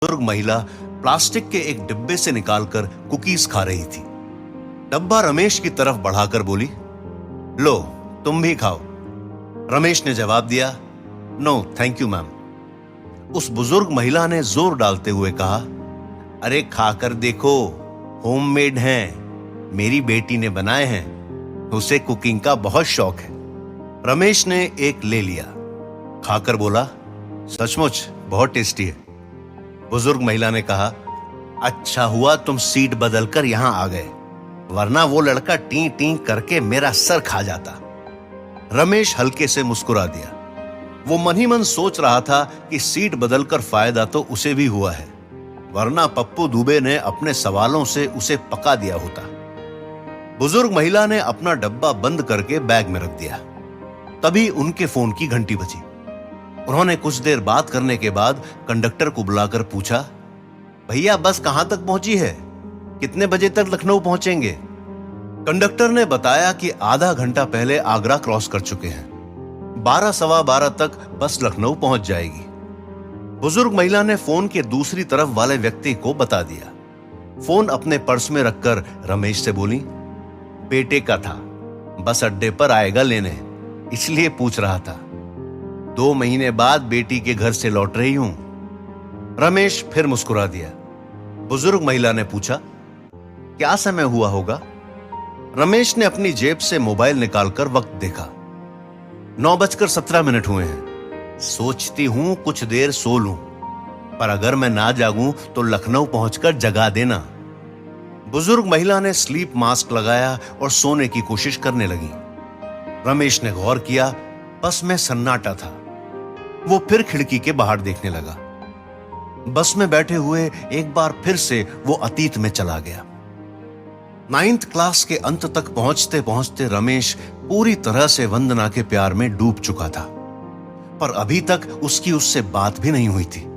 बुजुर्ग महिला प्लास्टिक के एक डिब्बे से निकालकर कुकीज खा रही थी। डब्बा रमेश की तरफ बढ़ाकर बोली, लो तुम भी खाओ। रमेश ने जवाब दिया, नो थैंक यू मैम। उस बुजुर्ग महिला ने जोर डालते हुए कहा, अरे खाकर देखो, होममेड हैं, मेरी बेटी ने बनाए हैं, उसे कुकिंग का बहुत शौक है। रमेश ने एक ले लिया, खाकर बोला, सचमुच बहुत टेस्टी है। बुजुर्ग महिला ने कहा, अच्छा हुआ तुम सीट बदलकर यहां आ गए, वरना वो लड़का टी टी करके मेरा सर खा जाता। रमेश हल्के से मुस्कुरा दिया। वो मन ही मन सोच रहा था कि सीट बदलकर फायदा तो उसे भी हुआ है, वरना पप्पू दुबे ने अपने सवालों से उसे पका दिया होता। बुजुर्ग महिला ने अपना डब्बा बंद करके बैग में रख दिया। तभी उनके फोन की घंटी बजी। उन्होंने कुछ देर बात करने के बाद कंडक्टर को बुलाकर पूछा, भैया बस कहां तक पहुंची है, कितने बजे तक लखनऊ पहुंचेंगे? कंडक्टर ने बताया कि आधा घंटा पहले आगरा क्रॉस कर चुके हैं, 12 सवा 12 तक बस लखनऊ पहुंच जाएगी। बुजुर्ग महिला ने फोन के दूसरी तरफ वाले व्यक्ति को बता दिया। फोन अपने पर्स में रखकर रमेश से बोली, बेटे का था, बस अड्डे पर आएगा लेने, इसलिए पूछ रहा था। 2 महीने बाद बेटी के घर से लौट रही हूं। रमेश फिर मुस्कुरा दिया। बुजुर्ग महिला ने पूछा, क्या समय हुआ होगा? रमेश ने अपनी जेब से मोबाइल निकालकर वक्त देखा। 9:17 हुए हैं। सोचती हूं कुछ देर सो लूं, पर अगर मैं ना जागूं तो लखनऊ पहुंचकर जगा देना। बुजुर्ग महिला ने स्लीप मास्क लगाया और सोने की कोशिश करने लगी। रमेश ने गौर किया, बस में सन्नाटा था। वो फिर खिड़की के बाहर देखने लगा। बस में बैठे हुए एक बार फिर से वो अतीत में चला गया। 9th क्लास के अंत तक पहुंचते पहुंचते रमेश पूरी तरह से वंदना के प्यार में डूब चुका था, पर अभी तक उसकी उससे बात भी नहीं हुई थी।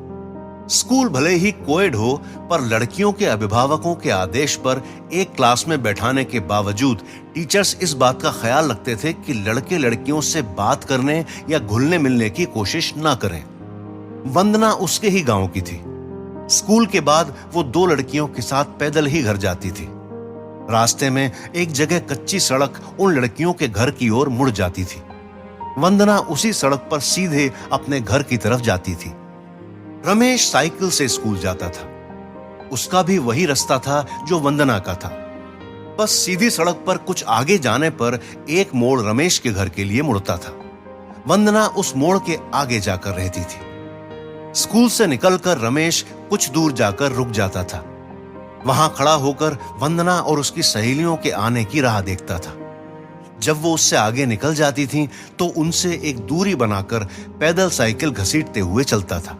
स्कूल भले ही कोएड हो, पर लड़कियों के अभिभावकों के आदेश पर एक क्लास में बैठाने के बावजूद टीचर्स इस बात का ख्याल रखते थे कि लड़के लड़कियों से बात करने या घुलने मिलने की कोशिश ना करें। वंदना उसके ही गांव की थी। स्कूल के बाद वो 2 लड़कियों के साथ पैदल ही घर जाती थी। रास्ते में एक जगह कच्ची सड़क उन लड़कियों के घर की ओर मुड़ जाती थी। वंदना उसी सड़क पर सीधे अपने घर की तरफ जाती थी। रमेश साइकिल से स्कूल जाता था। उसका भी वही रास्ता था जो वंदना का था। बस सीधी सड़क पर कुछ आगे जाने पर एक मोड़ रमेश के घर के लिए मुड़ता था। वंदना उस मोड़ के आगे जाकर रहती थी। स्कूल से निकलकर रमेश कुछ दूर जाकर रुक जाता था। वहां खड़ा होकर वंदना और उसकी सहेलियों के आने की राह देखता था। जब वो उससे आगे निकल जाती थीं, तो उनसे एक दूरी बनाकर पैदल साइकिल घसीटते हुए चलता था।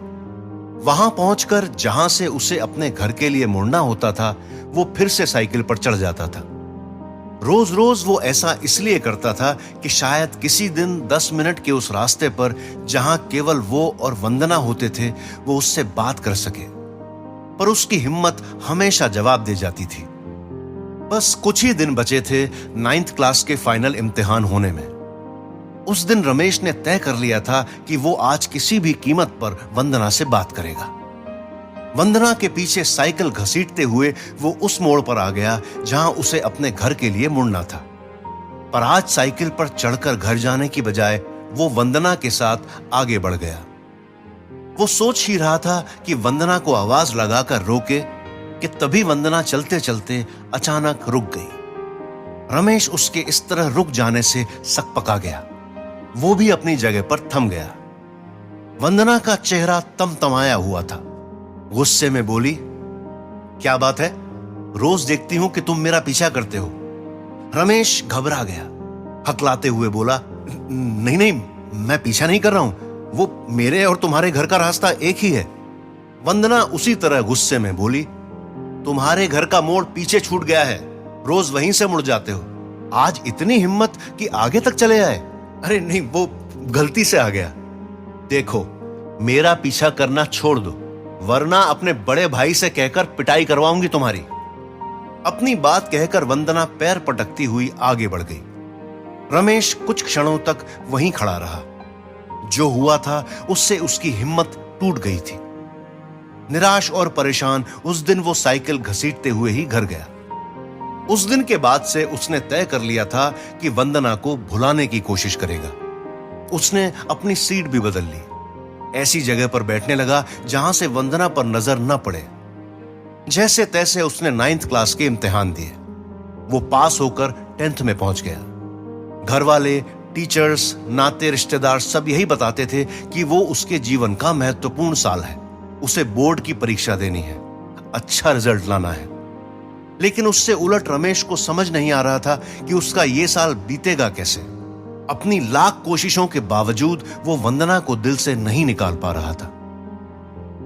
वहां पहुंचकर जहां से उसे अपने घर के लिए मुड़ना होता था, वो फिर से साइकिल पर चढ़ जाता था। रोज रोज वो ऐसा इसलिए करता था कि शायद किसी दिन 10 मिनट के उस रास्ते पर जहां केवल वो और वंदना होते थे, वो उससे बात कर सके। पर उसकी हिम्मत हमेशा जवाब दे जाती थी। बस कुछ ही दिन बचे थे 9th क्लास के फाइनल इम्तिहान होने में। उस दिन रमेश ने तय कर लिया था कि वो आज किसी भी कीमत पर वंदना से बात करेगा। वंदना के पीछे साइकिल घसीटते हुए वो उस मोड़ पर आ गया जहां उसे अपने घर के लिए मुड़ना था। पर आज साइकिल पर चढ़कर घर जाने की बजाय वो वंदना के साथ आगे बढ़ गया। वो सोच ही रहा था कि वंदना को आवाज लगाकर रोके कि तभी वंदना चलते चलते अचानक रुक गई। रमेश उसके इस तरह रुक जाने से सकपका गया। वो भी अपनी जगह पर थम गया। वंदना का चेहरा तमतमाया हुआ था। गुस्से में बोली, क्या बात है? रोज देखती हूं कि तुम मेरा पीछा करते हो। रमेश घबरा गया, हकलाते हुए बोला, नहीं नहीं, मैं पीछा नहीं कर रहा हूं, वो मेरे और तुम्हारे घर का रास्ता एक ही है। वंदना उसी तरह गुस्से में बोली, तुम्हारे घर का मोड़ पीछे छूट गया है, रोज वहीं से मुड़ जाते हो। आज इतनी हिम्मत कि आगे तक चले आए? अरे नहीं, वो गलती से आ गया। देखो, मेरा पीछा करना छोड़ दो, वरना अपने बड़े भाई से कहकर पिटाई करवाऊंगी तुम्हारी। अपनी बात कहकर वंदना पैर पटकती हुई आगे बढ़ गई। रमेश कुछ क्षणों तक वहीं खड़ा रहा। जो हुआ था उससे उसकी हिम्मत टूट गई थी। निराश और परेशान उस दिन वो साइकिल घसीटते हुए ही घर गया। उस दिन के बाद से उसने तय कर लिया था कि वंदना को भुलाने की कोशिश करेगा। उसने अपनी सीट भी बदल ली, ऐसी जगह पर बैठने लगा जहां से वंदना पर नजर न पड़े। जैसे तैसे उसने 9th क्लास के इम्तिहान दिए। वो पास होकर 10th में पहुंच गया। घर वाले, टीचर्स, नाते रिश्तेदार सब यही बताते थे कि वो उसके जीवन का महत्वपूर्ण साल है। उसे बोर्ड की परीक्षा देनी है, अच्छा रिजल्ट लाना है। लेकिन उससे उलट रमेश को समझ नहीं आ रहा था कि उसका ये साल बीतेगा कैसे। अपनी लाख कोशिशों के बावजूद वो वंदना को दिल से नहीं निकाल पा रहा था।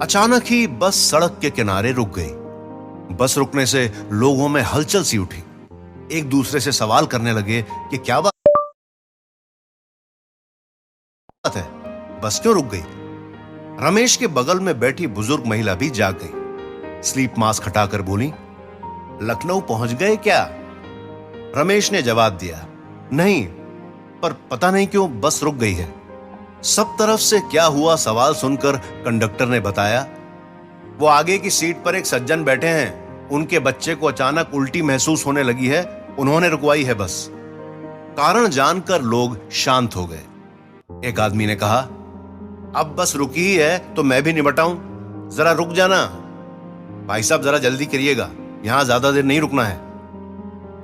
अचानक ही बस सड़क के किनारे रुक गई। बस रुकने से लोगों में हलचल सी उठी। एक दूसरे से सवाल करने लगे कि क्या बात है, बस क्यों रुक गई। रमेश के बगल में बैठी बुजुर्ग महिला भी जाग गई। स्लीप मास्क हटाकर बोली, लखनऊ पहुंच गए क्या? रमेश ने जवाब दिया, नहीं, पर पता नहीं क्यों बस रुक गई है। सब तरफ से क्या हुआ सवाल सुनकर कंडक्टर ने बताया, वो आगे की सीट पर एक सज्जन बैठे हैं, उनके बच्चे को अचानक उल्टी महसूस होने लगी है, उन्होंने रुकवाई है बस। कारण जानकर लोग शांत हो गए। एक आदमी ने कहा, अब बस रुकी ही है तो मैं भी निपटाऊं, जरा रुक जाना। भाई साहब जरा जल्दी करिएगा, यहां ज्यादा देर नहीं रुकना है।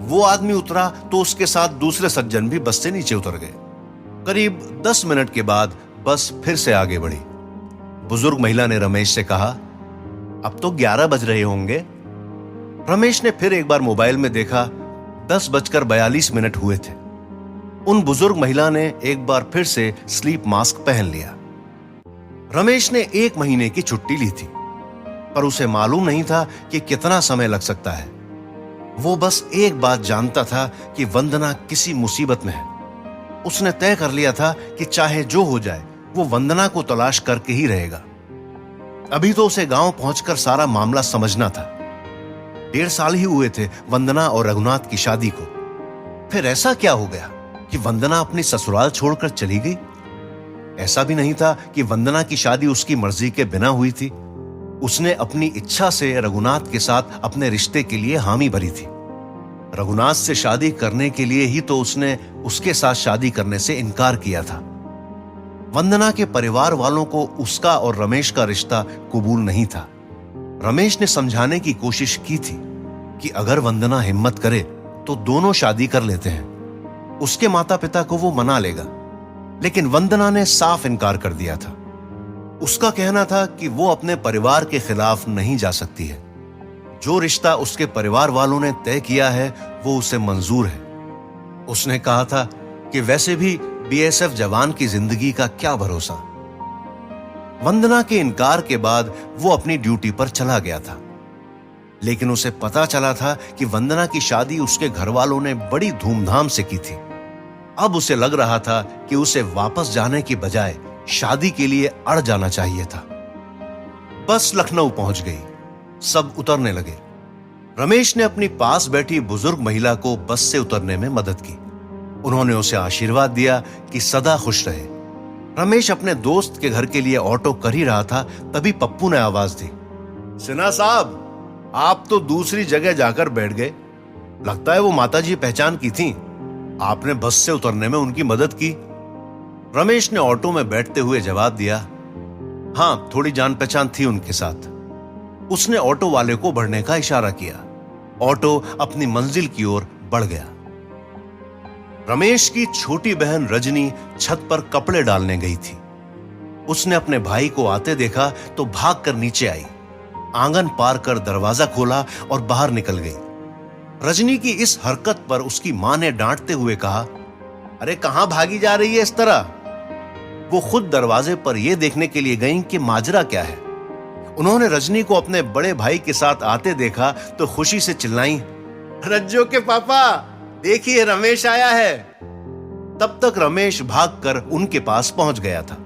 वो आदमी उतरा तो उसके साथ दूसरे सज्जन भी बस से नीचे उतर गए। करीब 10 मिनट के बाद बस फिर से आगे बढ़ी। बुजुर्ग महिला ने रमेश से कहा, अब तो 11 बज रहे होंगे। रमेश ने फिर एक बार मोबाइल में देखा, 10:42 हुए थे। उन बुजुर्ग महिला ने एक बार फिर से स्लीप मास्क पहन लिया। रमेश ने 1 महीने की छुट्टी ली थी, पर उसे मालूम नहीं था कि कितना समय लग सकता है। वो बस एक बात जानता था कि वंदना किसी मुसीबत में है। उसने तय कर लिया था कि चाहे जो हो जाए वो वंदना को तलाश करके ही रहेगा। अभी तो उसे गांव पहुंचकर सारा मामला समझना था। 1.5 साल ही हुए थे वंदना और रघुनाथ की शादी को। फिर ऐसा क्या हो गया कि वंदना अपनी ससुराल छोड़कर चली गई? ऐसा भी नहीं था कि वंदना की शादी उसकी मर्जी के बिना हुई थी। उसने अपनी इच्छा से रघुनाथ के साथ अपने रिश्ते के लिए हामी भरी थी। रघुनाथ से शादी करने के लिए ही तो उसने उसके साथ शादी करने से इनकार किया था। वंदना के परिवार वालों को उसका और रमेश का रिश्ता कबूल नहीं था। रमेश ने समझाने की कोशिश की थी कि अगर वंदना हिम्मत करे तो दोनों शादी कर लेते हैं। उसके माता पिता को वो मना लेगा, लेकिन वंदना ने साफ इनकार कर दिया था। उसका कहना था कि वो अपने परिवार के खिलाफ नहीं जा सकती है। जो रिश्ता उसके परिवार वालों ने तय किया है वो उसे मंजूर है। उसने कहा था कि वैसे भी बीएसएफ जवान की जिंदगी का क्या भरोसा। वंदना के इनकार के बाद वो अपनी ड्यूटी पर चला गया था, लेकिन उसे पता चला था कि वंदना की शादी उसके घर वालों ने बड़ी धूमधाम से की थी। अब उसे लग रहा था कि उसे वापस जाने की बजाय शादी के लिए अड़ जाना चाहिए था। बस लखनऊ पहुंच गई। सब उतरने लगे। रमेश ने अपनी पास बैठी बुजुर्ग महिला को बस से उतरने में मदद की। उन्होंने उसे आशीर्वाद दिया कि सदा खुश रहे। रमेश अपने दोस्त के घर के लिए ऑटो कर ही रहा था, तभी पप्पू ने आवाज दी, सिन्हा साहब, आप तो दूसरी जगह जाकर बैठ गए। लगता है वो माताजी पहचान की थी, आपने बस से उतरने में उनकी मदद की। रमेश ने ऑटो में बैठते हुए जवाब दिया, हां, थोड़ी जान पहचान थी उनके साथ। उसने ऑटो वाले को बढ़ने का इशारा किया। ऑटो अपनी मंजिल की ओर बढ़ गया। रमेश की छोटी बहन रजनी छत पर कपड़े डालने गई थी। उसने अपने भाई को आते देखा तो भागकर नीचे आई, आंगन पार कर दरवाजा खोला और बाहर निकल गई। रजनी की इस हरकत पर उसकी मां ने डांटते हुए कहा, अरे कहां भागी जा रही है इस तरह? वो खुद दरवाजे पर यह देखने के लिए गईं कि माजरा क्या है। उन्होंने रजनी को अपने बड़े भाई के साथ आते देखा तो खुशी से चिल्लाईं, रज्जो के पापा, देखिए रमेश आया है। तब तक रमेश भागकर उनके पास पहुंच गया था।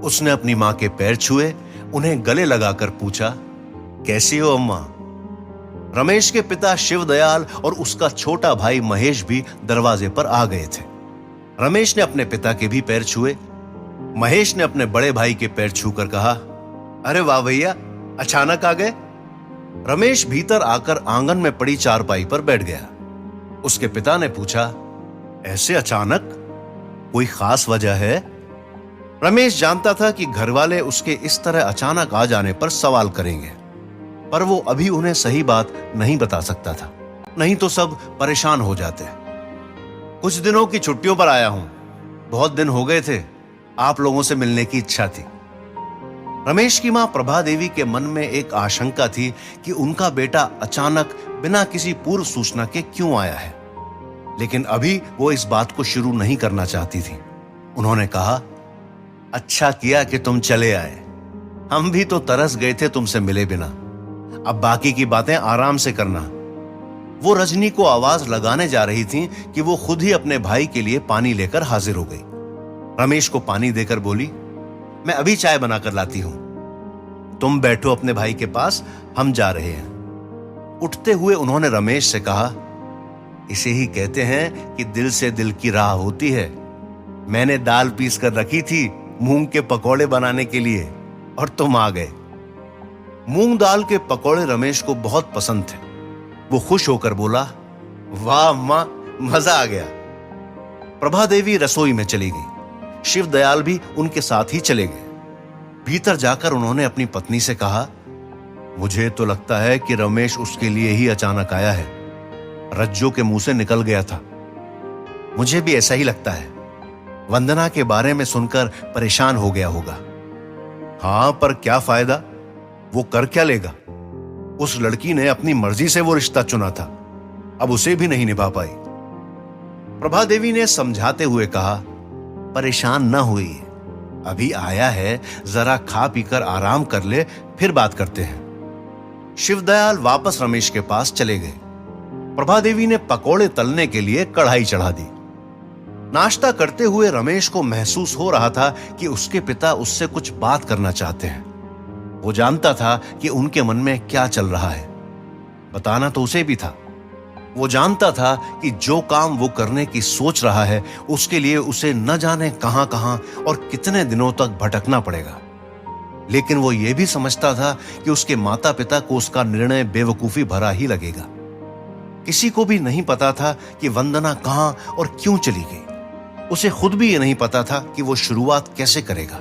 उसने अपनी मां के पैर छुए, उन्हें गले लगाकर पूछा, कैसी हो अम्मा? रमेश के पिता शिवदयाल और उसका छोटा भाई महेश भी दरवाजे पर आ गए थे। रमेश ने अपने पिता के भी पैर छुए। महेश ने अपने बड़े भाई के पैर छूकर कहा, अरे वाह भैया, अचानक आ गए? रमेश भीतर आकर आंगन में पड़ी चारपाई पर बैठ गया। उसके पिता ने पूछा, ऐसे अचानक? कोई खास वजह है? रमेश जानता था कि घरवाले उसके इस तरह अचानक आ जाने पर सवाल करेंगे, पर वो अभी उन्हें सही बात नहीं बता सकता था, नहीं तो सब परेशान हो जाते। कुछ दिनों की छुट्टियों पर आया हूं। बहुत दिन हो गए थे, आप लोगों से मिलने की इच्छा थी। रमेश की मां प्रभा देवी के मन में एक आशंका थी कि उनका बेटा अचानक बिना किसी पूर्व सूचना के क्यों आया है, लेकिन अभी वो इस बात को शुरू नहीं करना चाहती थी। उन्होंने कहा, अच्छा किया कि तुम चले आए, हम भी तो तरस गए थे तुमसे मिले बिना। अब बाकी की बातें आराम से करना। वो रजनी को आवाज लगाने जा रही थी कि वो खुद ही अपने भाई के लिए पानी लेकर हाजिर हो गई। रमेश को पानी देकर बोली, मैं अभी चाय बनाकर लाती हूं, तुम बैठो अपने भाई के पास, हम जा रहे हैं। उठते हुए उन्होंने रमेश से कहा, इसे ही कहते हैं कि दिल से दिल की राह होती है। मैंने दाल पीस कर रखी थी मूंग के पकौड़े बनाने के लिए और तुम आ गए। मूंग दाल के पकौड़े रमेश को बहुत पसंद थे। वो खुश होकर बोला, वाह अम्मा, मजा आ गया। प्रभा देवी रसोई में चली गई। शिव दयाल भी उनके साथ ही चले गए। भीतर जाकर उन्होंने अपनी पत्नी से कहा, मुझे तो लगता है कि रमेश उसके लिए ही अचानक आया है, रज्जो के मुंह से निकल गया था। मुझे भी ऐसा ही लगता है, वंदना के बारे में सुनकर परेशान हो गया होगा। हां, पर क्या फायदा, वो कर क्या लेगा? उस लड़की ने अपनी मर्जी से वो रिश्ता चुना था, अब उसे भी नहीं निभा पाई। प्रभा देवी ने समझाते हुए कहा, परेशान न हुई, अभी आया है, जरा खा पीकर आराम कर ले, फिर बात करते हैं। शिवदयाल वापस रमेश के पास चले गए। प्रभा देवी ने पकौड़े तलने के लिए कढ़ाई चढ़ा दी। नाश्ता करते हुए रमेश को महसूस हो रहा था कि उसके पिता उससे कुछ बात करना चाहते हैं। वो जानता था कि उनके मन में क्या चल रहा है, बताना तो उसे भी था। वो जानता था कि जो काम वो करने की सोच रहा है उसके लिए उसे न जाने कहां कहां और कितने दिनों तक भटकना पड़ेगा, लेकिन वो ये भी समझता था कि उसके माता पिता को उसका निर्णय बेवकूफी भरा ही लगेगा। किसी को भी नहीं पता था कि वंदना कहां और क्यों चली गई। उसे खुद भी ये नहीं पता था कि वो शुरुआत कैसे करेगा।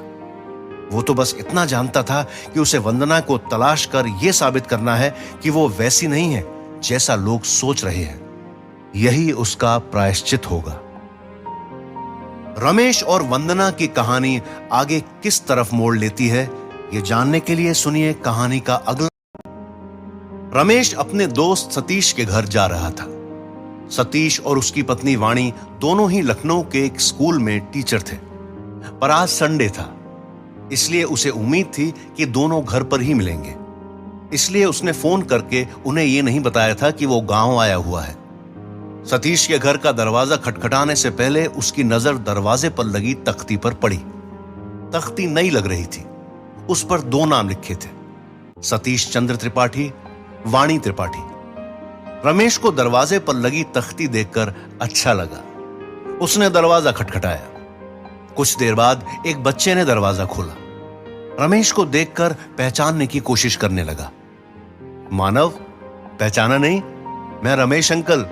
वो तो बस इतना जानता था कि उसे वंदना को तलाश कर यह साबित करना है कि वो वैसी नहीं है जैसा लोग सोच रहे हैं। यही उसका प्रायश्चित होगा। रमेश और वंदना की कहानी आगे किस तरफ मोड़ लेती है, ये जानने के लिए सुनिए कहानी का अगला। रमेश अपने दोस्त सतीश के घर जा रहा था। सतीश और उसकी पत्नी वाणी दोनों ही लखनऊ के एक स्कूल में टीचर थे, पर आज संडे था, इसलिए उसे उम्मीद थी कि दोनों घर पर ही मिलेंगे। इसलिए उसने फोन करके उन्हें यह नहीं बताया था कि वो गांव आया हुआ है। सतीश के घर का दरवाजा खटखटाने से पहले उसकी नजर दरवाजे पर लगी तख्ती पर पड़ी। तख्ती नई लग रही थी, उस पर 2 नाम लिखे थे, सतीश चंद्र त्रिपाठी, वाणी त्रिपाठी। रमेश को दरवाजे पर लगी तख्ती देखकर अच्छा लगा। उसने दरवाजा खटखटाया। कुछ देर बाद एक बच्चे ने दरवाजा खोला। रमेश को देखकर पहचानने की कोशिश करने लगा। मानव, पहचाना नहीं? मैं रमेश अंकल,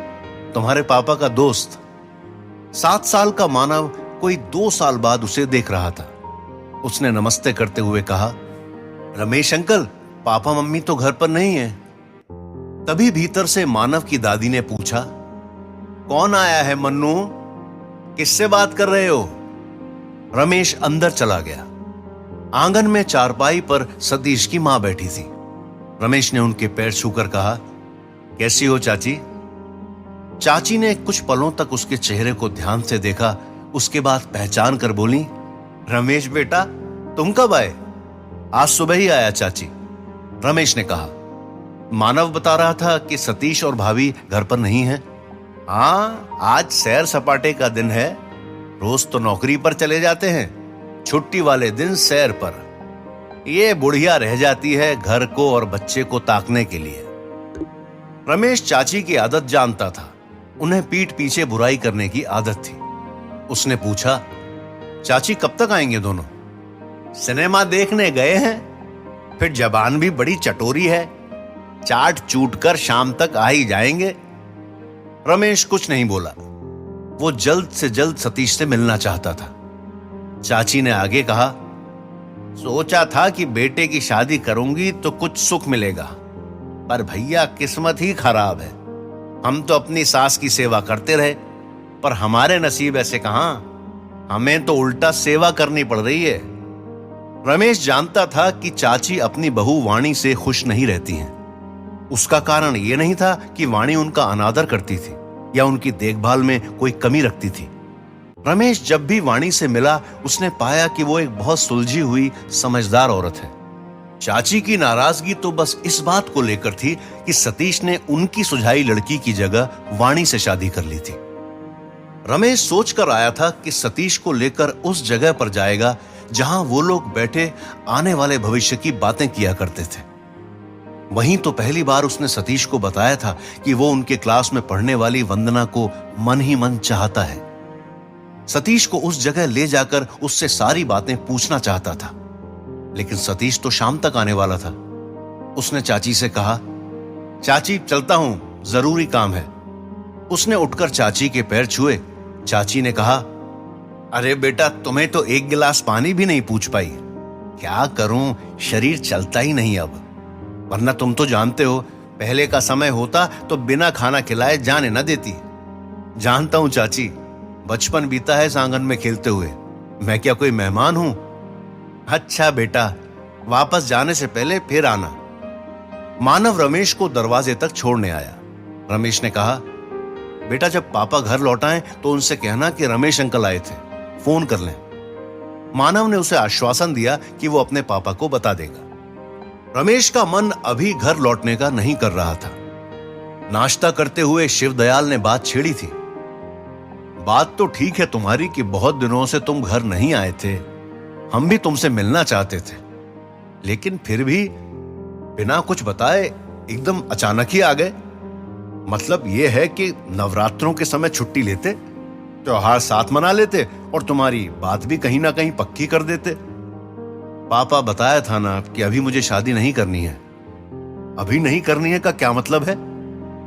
तुम्हारे पापा का दोस्त। 7 साल का मानव कोई 2 साल बाद उसे देख रहा था। उसने नमस्ते करते हुए कहा, रमेश अंकल, पापा मम्मी तो घर पर नहीं है। तभी भीतर से मानव की दादी ने पूछा, कौन आया है मन्नू, किससे बात कर रहे हो? रमेश अंदर चला गया। आंगन में चारपाई पर सतीश की मां बैठी थी। रमेश ने उनके पैर छूकर कहा, कैसी हो चाची? चाची ने कुछ पलों तक उसके चेहरे को ध्यान से देखा, उसके बाद पहचान कर बोली, रमेश बेटा, तुम कब आए? आज सुबह ही आया चाची, रमेश ने कहा। मानव बता रहा था कि सतीश और भाभी घर पर नहीं हैं। हाँ, आज सैर सपाटे का दिन है, रोज तो नौकरी पर चले जाते हैं, छुट्टी वाले दिन सैर पर। ये बुढ़िया रह जाती है घर को और बच्चे को ताकने के लिए। रमेश चाची की आदत जानता था, उन्हें पीठ पीछे बुराई करने की आदत थी। उसने पूछा, चाची कब तक आएंगे दोनों? सिनेमा देखने गए हैं। फिर जबान भी बड़ी चटोरी है, चाट चूट कर शाम तक आ ही जाएंगे। रमेश कुछ नहीं बोला। वो जल्द से जल्द सतीश से मिलना चाहता था। चाची ने आगे कहा, सोचा था कि बेटे की शादी करूंगी तो कुछ सुख मिलेगा, पर भैया किस्मत ही खराब है। हम तो अपनी सास की सेवा करते रहे, पर हमारे नसीब ऐसे कहां, हमें तो उल्टा सेवा करनी पड़ रही है। रमेश जानता था कि चाची अपनी बहू वाणी से खुश नहीं रहती हैं। उसका कारण यह नहीं था कि वाणी उनका अनादर करती थी या उनकी देखभाल में कोई कमी रखती थी। रमेश जब भी वाणी से मिला, उसने पाया कि वो एक बहुत सुलझी हुई समझदार औरत है। चाची की नाराजगी तो बस इस बात को लेकर थी कि सतीश ने उनकी सुझाई लड़की की जगह वाणी से शादी कर ली थी। रमेश सोचकर आया था कि सतीश को लेकर उस जगह पर जाएगा जहां वो लोग बैठे आने वाले भविष्य की बातें किया करते थे। वहीं तो पहली बार उसने सतीश को बताया था कि वो उनके क्लास में पढ़ने वाली वंदना को मन ही मन चाहता है। सतीश को उस जगह ले जाकर उससे सारी बातें पूछना चाहता था, लेकिन सतीश तो शाम तक आने वाला था। उसने चाची से कहा, चाची चलता हूं, जरूरी काम है। उसने उठकर चाची के पैर छुए। चाची ने कहा, अरे बेटा, तुम्हें तो एक गिलास पानी भी नहीं पूछ पाई। क्या करूं, शरीर चलता ही नहीं अब, वरना तुम तो जानते हो पहले का समय होता तो बिना खाना खिलाए जाने न देती। जानता हूं चाची, बचपन बीता है आंगन में खेलते हुए, मैं क्या कोई मेहमान हूं। अच्छा बेटा, वापस जाने से पहले फिर आना। मानव रमेश को दरवाजे तक छोड़ने आया। रमेश ने कहा, बेटा जब पापा घर लौटाएं तो उनसे कहना कि रमेश अंकल आए थे, फोन कर लें। मानव ने उसे आश्वासन दिया कि वो अपने पापा को बता देगा। रमेश का मन अभी घर लौटने का नहीं कर रहा था। नाश्ता करते हुए शिवदयाल ने बात छेड़ी थी। बात तो ठीक है तुम्हारी कि बहुत दिनों से तुम घर नहीं आए थे, हम भी तुमसे मिलना चाहते थे, लेकिन फिर भी बिना कुछ बताए एकदम अचानक ही आ गए। मतलब यह है कि नवरात्रों के समय छुट्टी लेते, त्योहार साथ मना लेते और तुम्हारी बात भी कहीं ना कहीं पक्की कर देते। पापा बताया था ना कि अभी मुझे शादी नहीं करनी है। अभी नहीं करनी है का क्या मतलब है?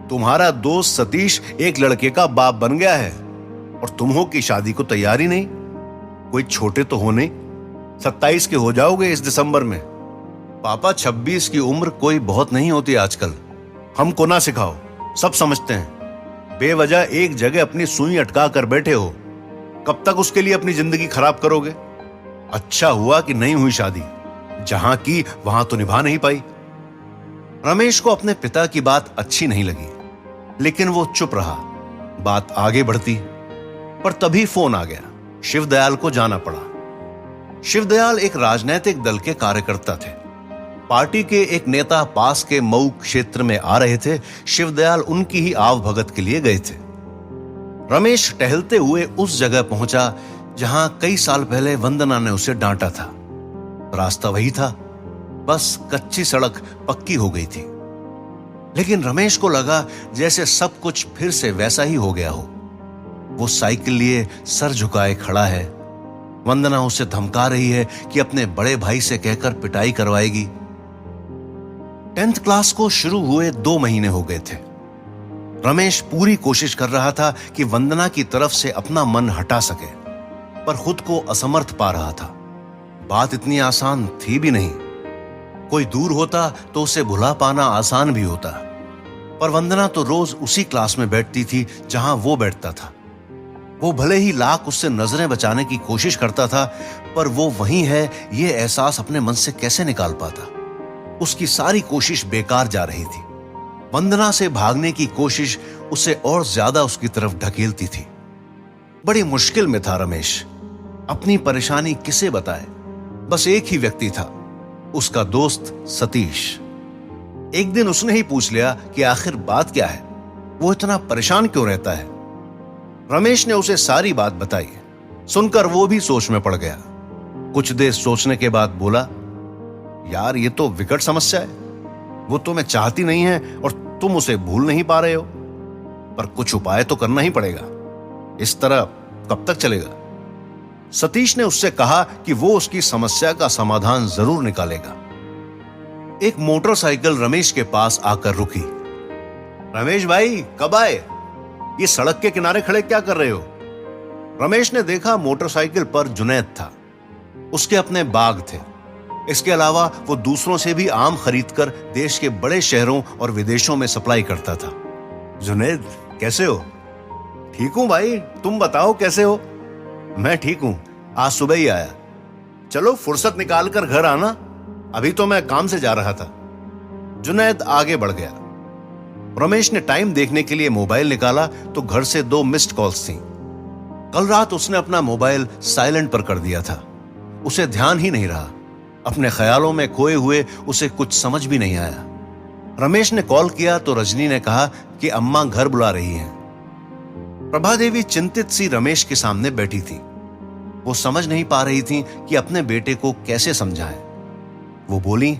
तुम्हारा दोस्त सतीश एक लड़के का बाप बन गया है और तुम हो कि शादी को तैयार ही नहीं। कोई छोटे तो हो नहीं, 27 के हो जाओगे इस दिसंबर में। पापा 26 की उम्र कोई बहुत नहीं होती आजकल। हमको ना सिखाओ, सब समझते हैं। बेवजह एक जगह अपनी सुई अटका कर बैठे हो, कब तक उसके लिए अपनी जिंदगी खराब करोगे? अच्छा हुआ कि नहीं हुई शादी, जहां की वहां तो निभा नहीं पाई। रमेश को अपने पिता की बात अच्छी नहीं लगी, लेकिन वो चुप रहा। बात आगे बढ़ती, पर तभी फोन आ गया। शिवदयाल को जाना पड़ा। शिवदयाल एक राजनीतिक दल के कार्यकर्ता थे। पार्टी के एक नेता पास के मऊ क्षेत्र में आ रहे थे। शिवदयाल उनकी ही आवभगत के लिए गए थे। रमेश टहलते हुए उस जगह पहुंचा जहां कई साल पहले वंदना ने उसे डांटा था। रास्ता वही था, बस कच्ची सड़क पक्की हो गई थी। लेकिन रमेश को लगा जैसे सब कुछ फिर से वैसा ही हो गया हो। वो साइकिल लिए सर झुकाए खड़ा है। वंदना उसे धमका रही है कि अपने बड़े भाई से कहकर पिटाई करवाएगी। 10th क्लास को शुरू हुए 2 महीने हो गए थे। रमेश पूरी कोशिश कर रहा था कि वंदना की तरफ से अपना मन हटा सके, पर खुद को असमर्थ पा रहा था। बात इतनी आसान थी भी नहीं। कोई दूर होता तो उसे भुला पाना आसान भी होता, पर वंदना तो रोज उसी क्लास में बैठती थी जहां वो बैठता था। वो भले ही लाख उससे नजरें बचाने की कोशिश करता था, पर वो वहीं है ये एहसास अपने मन से कैसे निकाल पाता? उसकी सारी कोशिश बेकार जा रही थी। वंदना से भागने की कोशिश उसे और ज्यादा उसकी तरफ ढकेलती थी। बड़ी मुश्किल में था रमेश। अपनी परेशानी किसे बताए? बस एक ही व्यक्ति था, उसका दोस्त सतीश। एक दिन उसने ही पूछ लिया कि आखिर बात क्या है, वो इतना परेशान क्यों रहता है। रमेश ने उसे सारी बात बताई। सुनकर वो भी सोच में पड़ गया। कुछ देर सोचने के बाद बोला, यार ये तो विकट समस्या है। वो तुम्हें चाहती नहीं है और तुम उसे भूल नहीं पा रहे हो, पर कुछ उपाय तो करना ही पड़ेगा। इस तरह कब तक चलेगा? सतीश ने उससे कहा कि वो उसकी समस्या का समाधान जरूर निकालेगा। एक मोटरसाइकिल रमेश के पास आकर रुकी। रमेश भाई, कब आए? ये सड़क के किनारे खड़े क्या कर रहे हो? रमेश ने देखा मोटरसाइकिल पर जुनैद था। उसके अपने बाग थे। इसके अलावा वो दूसरों से भी आम खरीदकर देश के बड़े शहरों और विदेशों में सप्लाई करता था। जुनैद, कैसे हो? ठीक हूं भाई, तुम बताओ कैसे हो? मैं ठीक हूं, आज सुबह ही आया। चलो फुर्सत निकाल कर घर आना, अभी तो मैं काम से जा रहा था। जुनैद आगे बढ़ गया। रमेश ने टाइम देखने के लिए मोबाइल निकाला तो घर से 2 मिस्ड कॉल्स थीं। कल रात उसने अपना मोबाइल साइलेंट पर कर दिया था। उसे ध्यान ही नहीं रहा। अपने ख्यालों में खोए हुए उसे कुछ समझ भी नहीं आया। रमेश ने कॉल किया तो रजनी ने कहा कि अम्मा घर बुला रही हैं। प्रभा देवी चिंतित सी रमेश के सामने बैठी थी। वो समझ नहीं पा रही थी कि अपने बेटे को कैसे समझाएं। वो बोली,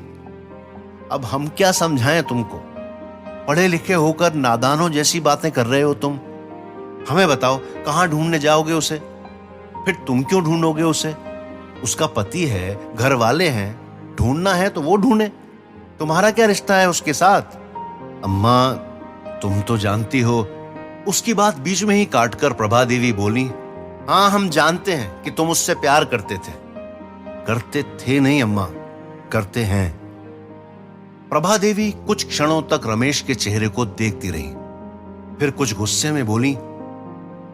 अब हम क्या समझाएं तुमको? पढ़े लिखे होकर नादानों जैसी बातें कर रहे हो तुम। हमें बताओ, कहां ढूंढने जाओगे उसे? फिर तुम क्यों ढूंढोगे उसे? उसका पति है, घर वाले हैं, ढूंढना है तो वो ढूंढे। तुम्हारा क्या रिश्ता है उसके साथ? अम्मा, तुम तो जानती हो। उसकी बात बीच में ही काटकर प्रभा देवी बोली, हाँ, हम जानते हैं कि तुम उससे प्यार करते थे। करते थे नहीं अम्मा, करते हैं। प्रभा देवी कुछ क्षणों तक रमेश के चेहरे को देखती रही, फिर कुछ गुस्से में बोली,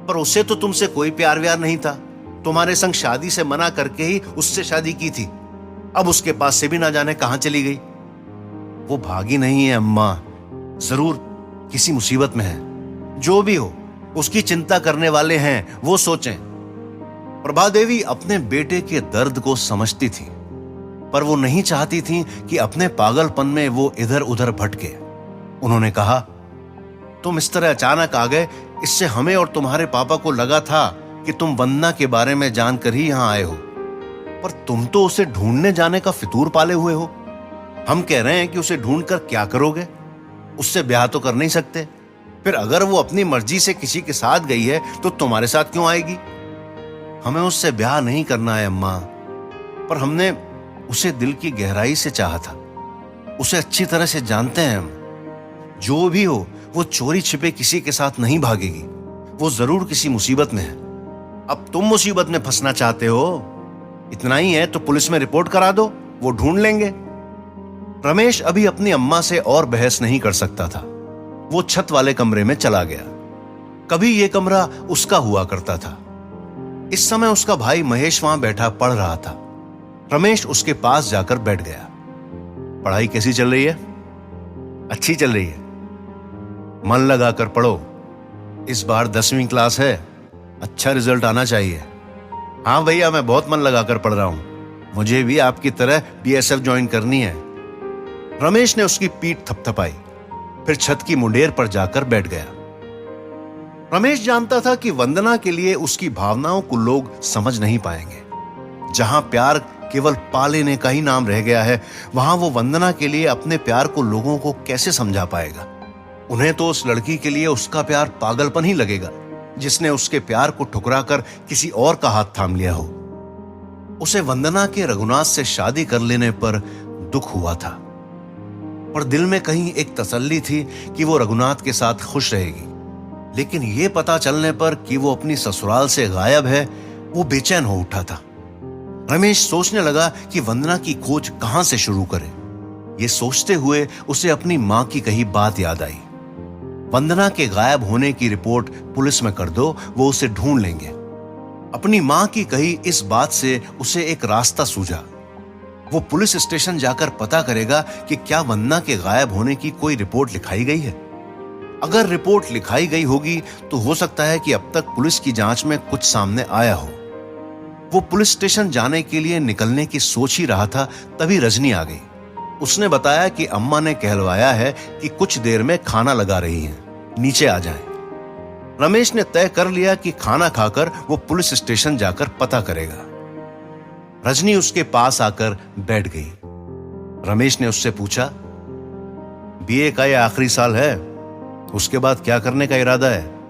पर उसे तो तुमसे कोई प्यार व्यार नहीं था। तुम्हारे संग शादी से मना करके ही उससे शादी की थी। अब उसके पास से भी ना जाने कहां चली गई। वो भागी नहीं है अम्मा, जरूर किसी मुसीबत में है। जो भी हो, उसकी चिंता करने वाले हैं, वो सोचें। प्रभा देवी अपने बेटे के दर्द को समझती थी, पर वो नहीं चाहती थी कि अपने पागलपन में वो इधर उधर भटके। उन्होंने कहा, तुम इस तरह अचानक आ गए, इससे हमें और तुम्हारे पापा को लगा था कि तुम वंदना के बारे में जानकर ही यहां आए हो, पर तुम तो उसे ढूंढने जाने का फितूर पाले हुए हो। हम कह रहे हैं कि उसे ढूंढकर क्या करोगे? उससे ब्याह तो कर नहीं सकते। फिर अगर वो अपनी मर्जी से किसी के साथ गई है तो तुम्हारे साथ क्यों आएगी? हमें उससे ब्याह नहीं करना है अम्मा, पर हमने उसे दिल की गहराई से चाहा था। उसे अच्छी तरह से जानते हैं हम। जो भी हो, वो चोरी छिपे किसी के साथ नहीं भागेगी। वो जरूर किसी मुसीबत में है। अब तुम मुसीबत में फंसना चाहते हो? इतना ही है तो पुलिस में रिपोर्ट करा दो, वो ढूंढ लेंगे। रमेश अभी अपनी अम्मा से और बहस नहीं कर सकता था। वो छत वाले कमरे में चला गया। कभी ये कमरा उसका हुआ करता था। इस समय उसका भाई महेश वहां बैठा पढ़ रहा था। रमेश उसके पास जाकर बैठ गया। पढ़ाई कैसी चल रही है? अच्छी चल रही है। मन लगाकर पढ़ो। इस बार 10वीं क्लास है, अच्छा रिजल्ट आना चाहिए। हाँ भैया, मैं बहुत मन लगाकर पढ़ रहा हूं। मुझे भी आपकी तरह बीएसएफ ज्वाइन करनी है। रमेश ने उसकी पीठ थपथपाई, फिर छत की मुंडेर पर जाकर बैठ गया। रमेश जानता था कि वंदना के लिए उसकी भावनाओं को लोग समझ नहीं पाएंगे। जहां प्यार केवल पा लेने का ही नाम रह गया है, वहां वो वंदना के लिए अपने प्यार को लोगों को कैसे समझा पाएगा? उन्हें तो उस लड़की के लिए उसका प्यार पागलपन ही लगेगा, जिसने उसके प्यार को ठुकराकर किसी और का हाथ थाम लिया हो। उसे वंदना के रघुनाथ से शादी कर लेने पर दुख हुआ था, पर दिल में कहीं एक तसल्ली थी कि वो रघुनाथ के साथ खुश रहेगी। लेकिन यह पता चलने पर कि वो अपनी ससुराल से गायब है, वो बेचैन हो उठा था। रमेश सोचने लगा कि वंदना की खोज कहां से शुरू करे। ये सोचते हुए उसे अपनी मां की कही बात याद आई, वंदना के गायब होने की रिपोर्ट पुलिस में कर दो, वो उसे ढूंढ लेंगे। अपनी मां की कही इस बात से उसे एक रास्ता सूझा। वो पुलिस स्टेशन जाकर पता करेगा कि क्या वंदना के गायब होने की कोई रिपोर्ट लिखाई गई है। अगर रिपोर्ट लिखाई गई होगी तो हो सकता है कि अब तक पुलिस की जांच में कुछ सामने आया हो। वो पुलिस स्टेशन जाने के लिए निकलने की सोच ही रहा था, तभी रजनी आ गई। उसने बताया कि अम्मा ने कहलवाया है कि कुछ देर में खाना लगा रही हैं, नीचे आ जाएं। रमेश ने तय कर लिया कि खाना खाकर वो पुलिस स्टेशन जाकर पता करेगा। रजनी उसके पास आकर बैठ गई। रमेश ने उससे पूछा, बीए का ये आखिरी साल है, उसके बाद क्या करने का इरादा है?